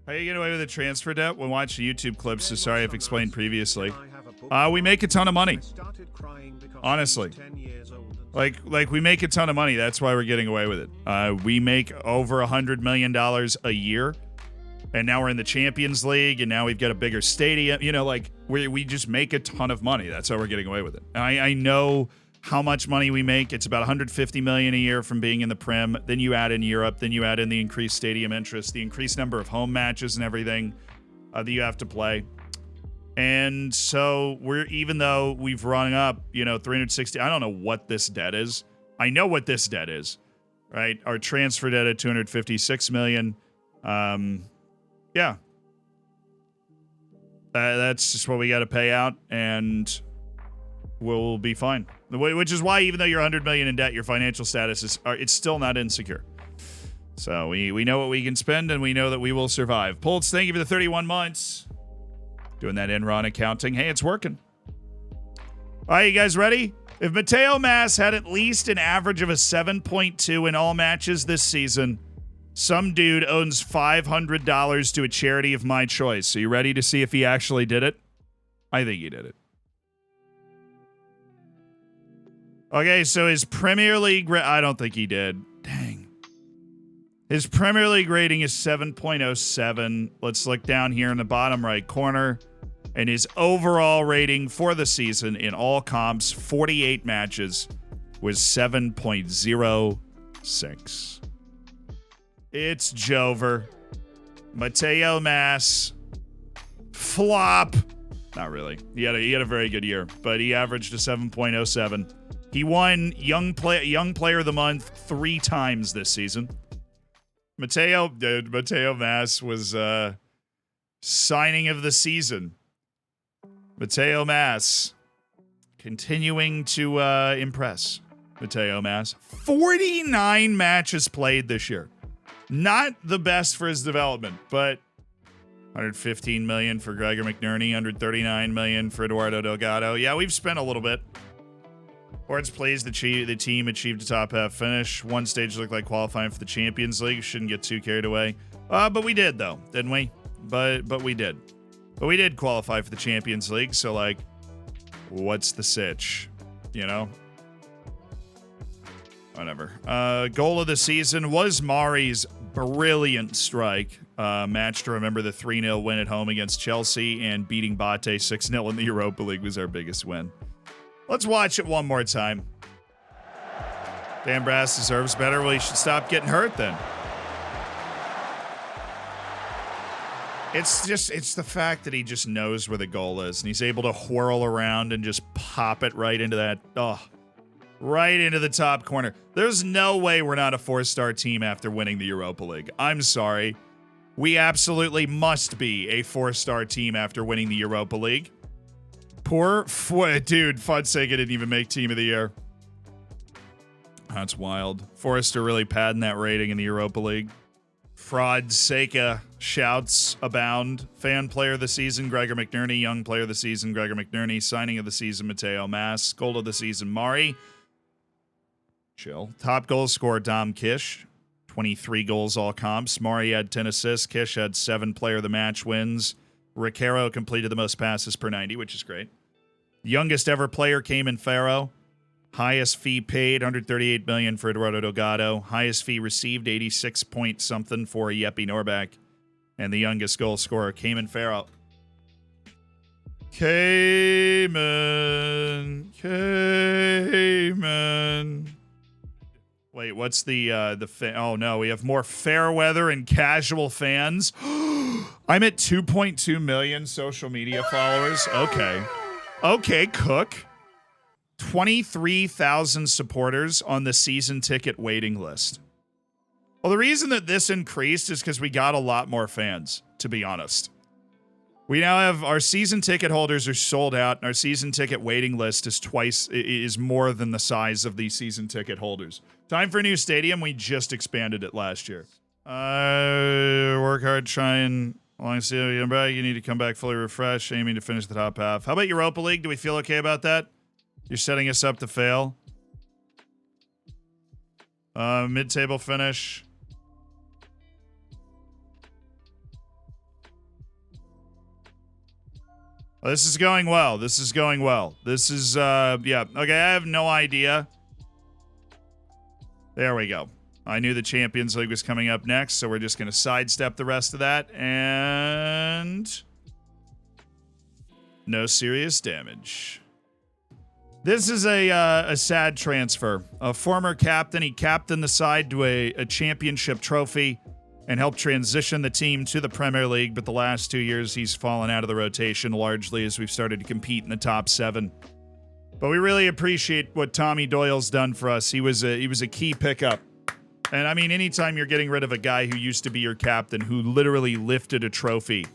How you get away with a transfer debt? When watching YouTube clips, so sorry I've explained previously. We make a ton of money. Honestly. Like we make a ton of money. That's why we're getting away with it. We make over $100 million a year. And now we're in the Champions League, and now we've got a bigger stadium. You know, like, we just make a ton of money. That's how we're getting away with it. I know how much money we make. It's about $150 million a year from being in the Prem. Then you add in Europe. Then you add in the increased stadium interest, the increased number of home matches and everything that you have to play. And so even though we've run up, 360, I don't know what this debt is. I know what this debt is, right? Our transfer debt at $256 million. Yeah. That's just what we got to pay out, and we'll be fine. Which is why, even though you're $100 million in debt, your financial status it's still not insecure. So we know what we can spend, and we know that we will survive. Pulse, thank you for the 31 months. Doing that Enron accounting. Hey, it's working. All right, you guys ready? If Mateo Mas had at least an average of a 7.2 in all matches this season, some dude owns $500 to a charity of my choice. Are you ready to see if he actually did it? I think he did it. Okay, so his Premier League... I don't think he did. Dang. His Premier League rating is 7.07. Let's look down here in the bottom right corner. And his overall rating for the season in all comps, 48 matches, was 7.06. It's Jover. Mateo Mas. Flop. Not really. He had a very good year, but he averaged a 7.07. He won Young Player of the Month 3 times this season. Mateo Mas was signing of the season. Mateo Mas continuing to impress. Mateo Mas. 49 matches played this year. Not the best for his development, but $115 million for Gregor McNerney, $139 million for Eduardo Delgado. Yeah, we've spent a little bit. Board's pleased the team achieved a top half finish. One stage looked like qualifying for the Champions League. Shouldn't get too carried away. But we did, though, didn't we? But we did. But we did qualify for the Champions League, so, like, what's the sitch? Whatever. Goal of the season was Mari's brilliant strike. Match to remember, the 3-0 win at home against Chelsea, and beating Bate 6-0 in the Europa League was our biggest win. Let's watch it one more time. Dan Brass deserves better. Well, he should stop getting hurt then. It's the fact that he just knows where the goal is, and he's able to whirl around and just pop it right into that, right into the top corner. There's no way we're not a 4-star team after winning the Europa League. I'm sorry. We absolutely must be a 4-star team after winning the Europa League. Dude, Fonseca didn't even make Team of the Year. That's wild. Forrester really padding that rating in the Europa League. Fraud Seca shouts abound. Fan player of the season, Gregor McNerney. Young player of the season, Gregor McNerney. Signing of the season, Mateo Mas. Goal of the season, Mari. Chill. Top goal scorer, Dom Kish. 23 goals all comps. Mari had 10 assists. Kish had 7 player of the match wins. Riquero completed the most passes per 90, which is great. Youngest ever player came in Faro. Highest fee paid, $138 million for Eduardo Delgado. Highest fee received, 86 point something for Jeppe Norbeck. And the youngest goal scorer came in Faro. Cayman. Wait, what's the oh no, we have more fair weather and casual fans. I'm at 2.2 million social media followers. Okay, Cook. 23,000 supporters on the season ticket waiting list. Well, the reason that this increased is because we got a lot more fans, to be honest. We now have our season ticket holders are sold out, and our season ticket waiting list is more than the size of the season ticket holders. Time for a new stadium. We just expanded it last year. Work hard, try and long as you come back, you need to come back fully refreshed, aiming to finish the top half. How about Europa League? Do we feel okay about that? You're setting us up to fail. Mid-table finish. This is going well. This is going well. This is, yeah. Okay, I have no idea. There we go. I knew the Champions League was coming up next, so we're just going to sidestep the rest of that. And no serious damage. This is a sad transfer. A former captain. He captained the side to a championship trophy and helped transition the team to the Premier League, but the last 2 years he's fallen out of the rotation largely as we've started to compete in the top 7. But we really appreciate what Tommy Doyle's done for us. He was a key pickup. And I mean, anytime you're getting rid of a guy who used to be your captain, who literally lifted a trophy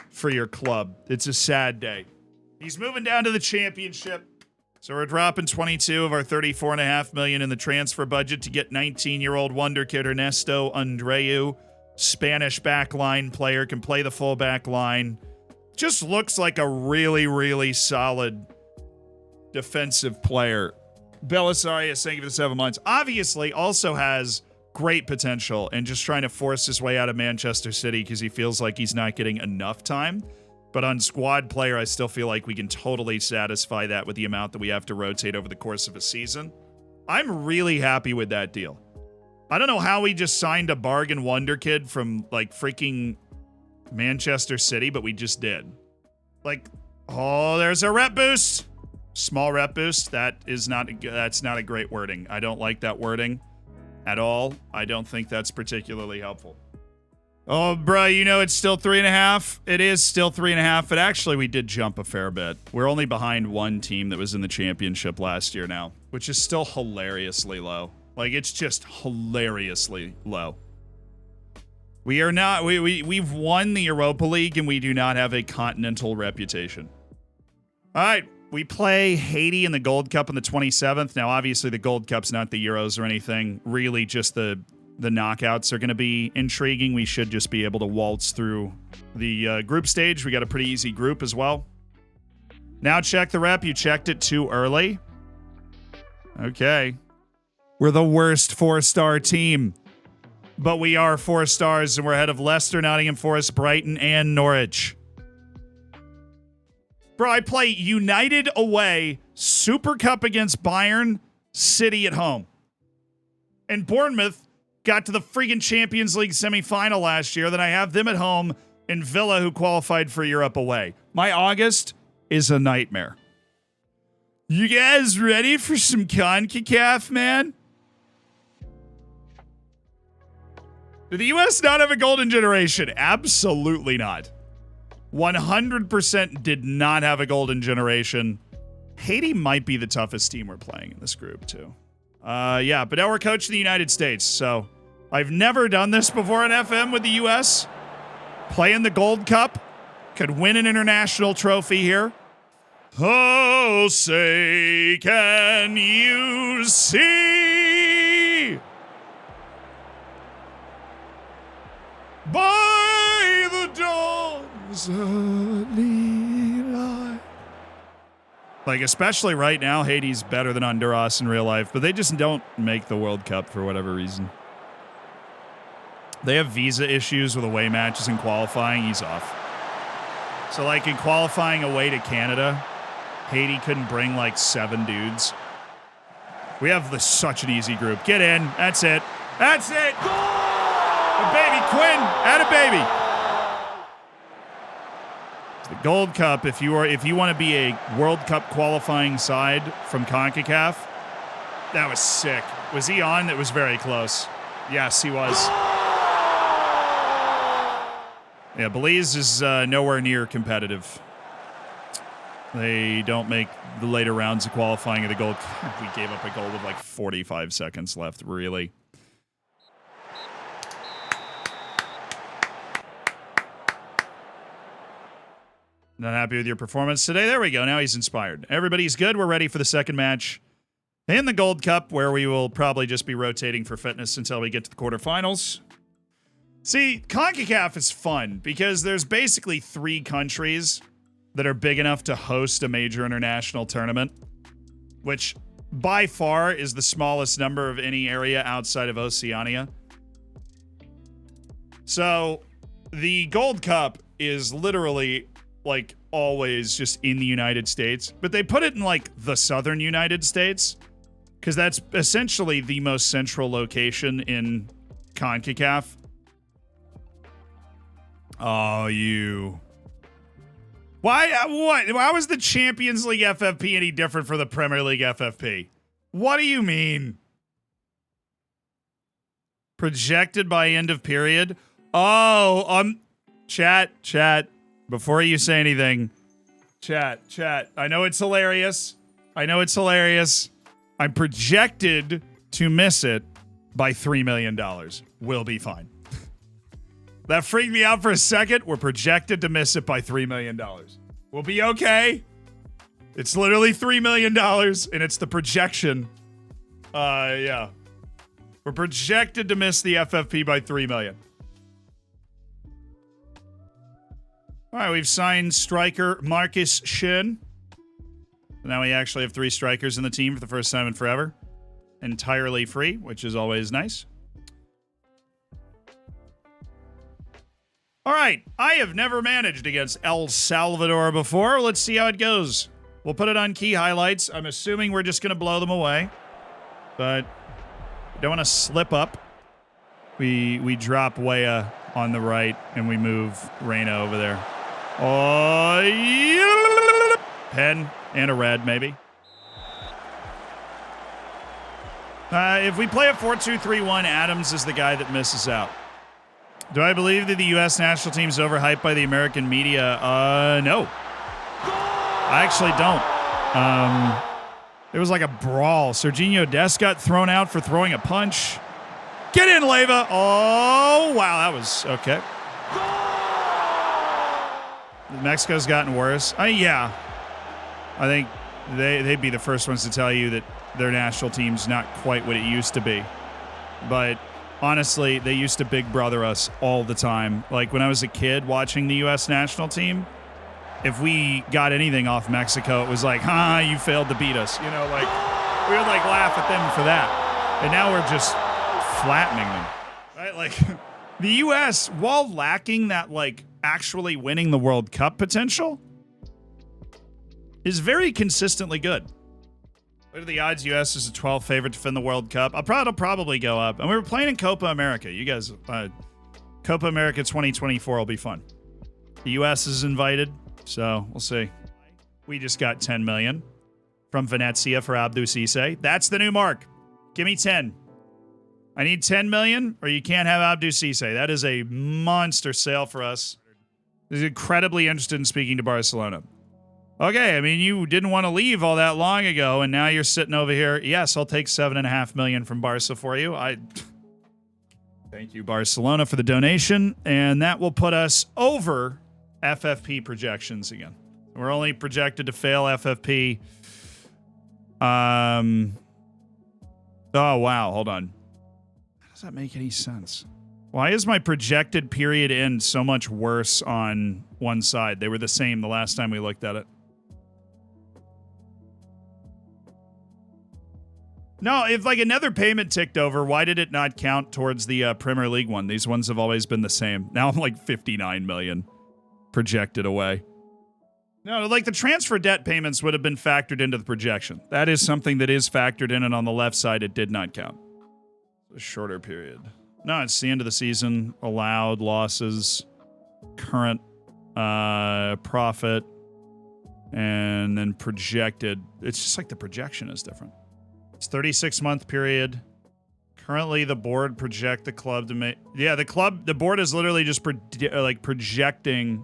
for your club, it's a sad day. He's moving down to the championship. So we're dropping 22 of our $34.5 million in the transfer budget to get 19-year-old wonder kid Ernesto Andreu, Spanish backline player, can play the full back line. Just looks like a really, really solid defensive player. Belisarius, thank you for the 7 months. Obviously, also has great potential and just trying to force his way out of Manchester City because he feels like he's not getting enough time. But on squad player, I still feel like we can totally satisfy that with the amount that we have to rotate over the course of a season. I'm really happy with that deal. I don't know how we just signed a bargain wonder kid from, like, freaking Manchester City, but we just did. Like, oh, there's a rep boost. Small rep boost. That's not a great wording. I don't like that wording at all. I don't think that's particularly helpful. Oh, bro, you know it's still 3.5. It is still 3.5, but actually we did jump a fair bit. We're only behind one team that was in the championship last year now, which is still hilariously low. Like, it's just hilariously low. We are not, we've won the Europa League and we do not have a continental reputation. All right, we play Haiti in the Gold Cup on the 27th. Now, obviously the Gold Cup's not the Euros or anything, really just the knockouts are going to be intriguing. We should just be able to waltz through the group stage. We got a pretty easy group as well. Now check the rep. You checked it too early. Okay. We're the worst 4-star team. But we are 4 stars, and we're ahead of Leicester, Nottingham Forest, Brighton, and Norwich. Bro, I play United away, Super Cup against Bayern, City at home. And Bournemouth got to the freaking Champions League semifinal last year. Then I have them at home and Villa, who qualified for Europe away. My August is a nightmare. You guys ready for some CONCACAF, man? Did the U.S. not have a golden generation? Absolutely not. 100% did not have a golden generation. Haiti might be the toughest team we're playing in this group, too. Yeah, but now we're coaching the United States, so I've never done this before in FM with the U.S. Playing the Gold Cup. Could win an international trophy here. Oh, say, can you see? By the dawn's early light. Like, especially right now, Haiti's better than Honduras in real life, but they just don't make the World Cup for whatever reason. They have visa issues with away matches and qualifying. He's off. So, like, in qualifying away to Canada, Haiti couldn't bring, like, 7 dudes. We have such an easy group. Get in. That's it. That's it. A baby. Quinn. Add a baby. The Gold Cup, if you want to be a World Cup qualifying side from CONCACAF, that was sick. Was he on? It was very close. Yes, he was. Yeah, Belize is nowhere near competitive. They don't make the later rounds of qualifying of the Gold Cup. We gave up a goal with like 45 seconds left, really. Not happy with your performance today? There we go. Now he's inspired. Everybody's good. We're ready for the second match in the Gold Cup, where we will probably just be rotating for fitness until we get to the quarterfinals. See, CONCACAF is fun because there's basically 3 countries that are big enough to host a major international tournament, which by far is the smallest number of any area outside of Oceania. So the Gold Cup is literally like always just in the United States, but they put it in like the southern United States because that's essentially the most central location in CONCACAF. Oh, you. Why? What? How is the Champions League FFP any different for the Premier League FFP? What do you mean? Projected by end of period? Oh, chat. Before you say anything, chat. I know it's hilarious. I'm projected to miss it by $3 million. We'll be fine. That freaked me out for a second. We're projected to miss it by $3 million. We'll be okay. It's literally $3 million, and it's the projection. Yeah. We're projected to miss the FFP by $3 million. All right, we've signed striker Marcus Schön. Now we actually have 3 strikers in the team for the first time in forever. Entirely free, which is always nice. All right, I have never managed against El Salvador before. Let's see how it goes. We'll put it on key highlights. I'm assuming we're just going to blow them away. But don't want to slip up. We drop Weah on the right, and we move Reyna over there. Oh, yeah. Pen and a red, maybe. If we play a 4-2-3-1, Adams is the guy that misses out. Do I believe that the U.S. national team is overhyped by the American media? No. I actually don't. It was like a brawl. Serginho Dest got thrown out for throwing a punch. Get in, Leyva. Oh, wow, that was okay. Mexico's gotten worse. Yeah. I think they'd be the first ones to tell you that their national team's not quite what it used to be. But honestly, they used to big brother us all the time. Like when I was a kid watching the U.S. national team, if we got anything off Mexico, it was like, you failed to beat us. You know, like we would like laugh at them for that. And now we're just flattening them. Right? Like the U.S., while lacking that like actually winning the World Cup potential, is very consistently good. What are the odds U.S. is a 12th favorite to win the World Cup? It'll probably go up. And we were playing in Copa America. You guys, Copa America 2024 will be fun. The U.S. is invited, so we'll see. We just got 10 million from Venezia for Abdou Cissé. That's the new mark. Give me 10. I need 10 million, or you can't have Abdou Cissé. That is a monster sale for us. He's incredibly interested in speaking to Barcelona. Okay, I mean, you didn't want to leave all that long ago, and now you're sitting over here. Yes, I'll take $7.5 million from Barca for you. Thank you, Barcelona, for the donation, and that will put us over FFP projections again. We're only projected to fail FFP. Oh, wow, hold on. How does that make any sense? Why is my projected period end so much worse on one side? They were the same the last time we looked at it. No, if like another payment ticked over, why did it not count towards the Premier League one? These ones have always been the same. Now I'm like 59 million projected away. No, like the transfer debt payments would have been factored into the projection. That is something that is factored in, and on the left side, it did not count. A shorter period. No, it's the end of the season. Allowed losses, current profit, and then projected. It's just like the projection is different. It's 36-month period. Currently, the board project the club to make. Yeah, the board is literally just projecting.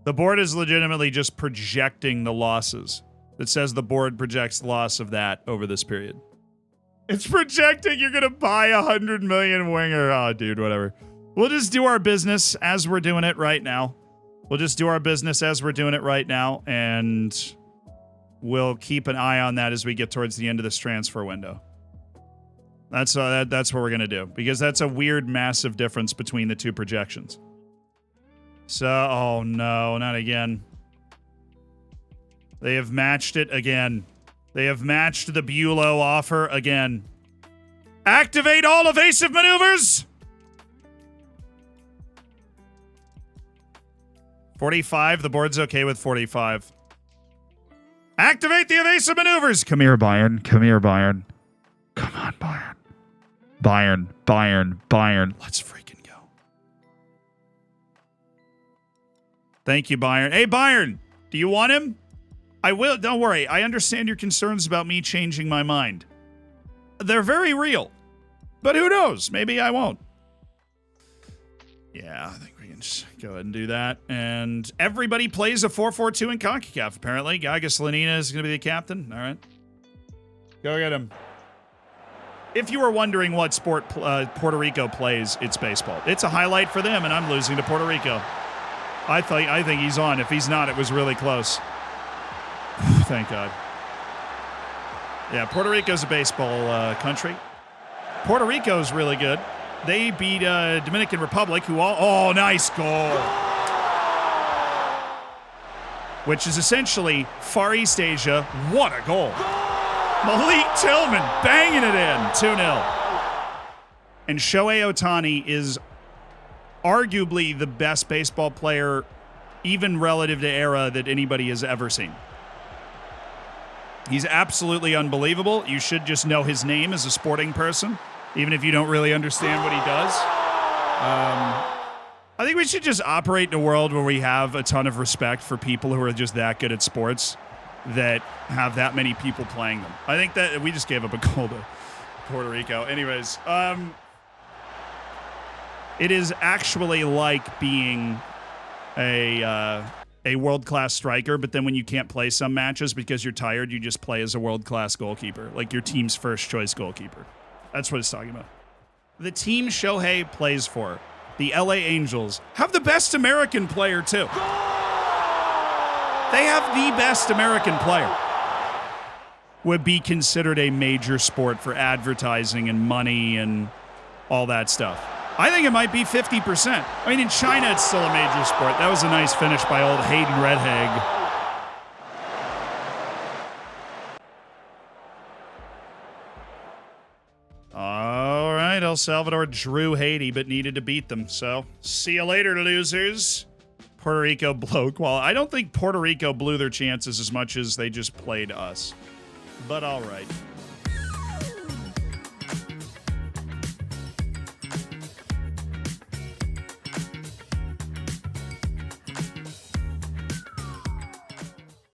The board is legitimately just projecting the losses. It says the board projects the loss of that over this period. It's projecting you're going to buy a 100 million winger. Oh, dude, whatever. We'll just do our business as we're doing it right now. And we'll keep an eye on that as we get towards the end of this transfer window. That's what we're going to do, because that's a weird, massive difference between the two projections. So, oh no, not again. They have matched it again. They have matched the Bulow offer again. Activate all evasive maneuvers! 45. The board's okay with 45. Activate the evasive maneuvers. Come here, Bayern. Come here, Bayern. Come on, Bayern. Bayern, Bayern, Bayern. Let's freaking go. Thank you, Bayern. Hey, Bayern, do you want him? I will. Don't worry. I understand your concerns about me changing my mind. They're very real. But who knows? Maybe I won't. Yeah, I think we can just go ahead and do that. And everybody plays a 4-4-2 in CONCACAF, apparently. Gaga Slanina is going to be the captain. All right. Go get him. If you were wondering what sport Puerto Rico plays, it's baseball. It's a highlight for them, and I'm losing to Puerto Rico. I think he's on. If he's not, it was really close. Thank God. Yeah, Puerto Rico's a baseball country. Puerto Rico's really good. They beat Dominican Republic, who oh, nice goal. Which is essentially Far East Asia. What a goal. Malik Tillman banging it in. 2-0. And Shohei Ohtani is arguably the best baseball player, even relative to era, that anybody has ever seen. He's absolutely unbelievable. You should just know his name as a sporting person, even if you don't really understand what he does. I think we should just operate in a world where we have a ton of respect for people who are just that good at sports, that have that many people playing them. I think that we just gave up a goal to Puerto Rico. Anyways, it is actually like being a world-class striker, but then when you can't play some matches because you're tired, you just play as a world-class goalkeeper, like your team's first-choice goalkeeper. That's what it's talking about. The team Shohei plays for, the LA Angels, have the best American player, too. They have the best American player. Would be considered a major sport for advertising and money and all that stuff. I think it might be 50%. I mean, in China, it's still a major sport. That was a nice finish by old Hayden Redhag. All right, El Salvador drew Haiti, but needed to beat them. So, see you later, losers. Puerto Rico blow quality. I don't think Puerto Rico blew their chances as much as they just played us. But all right.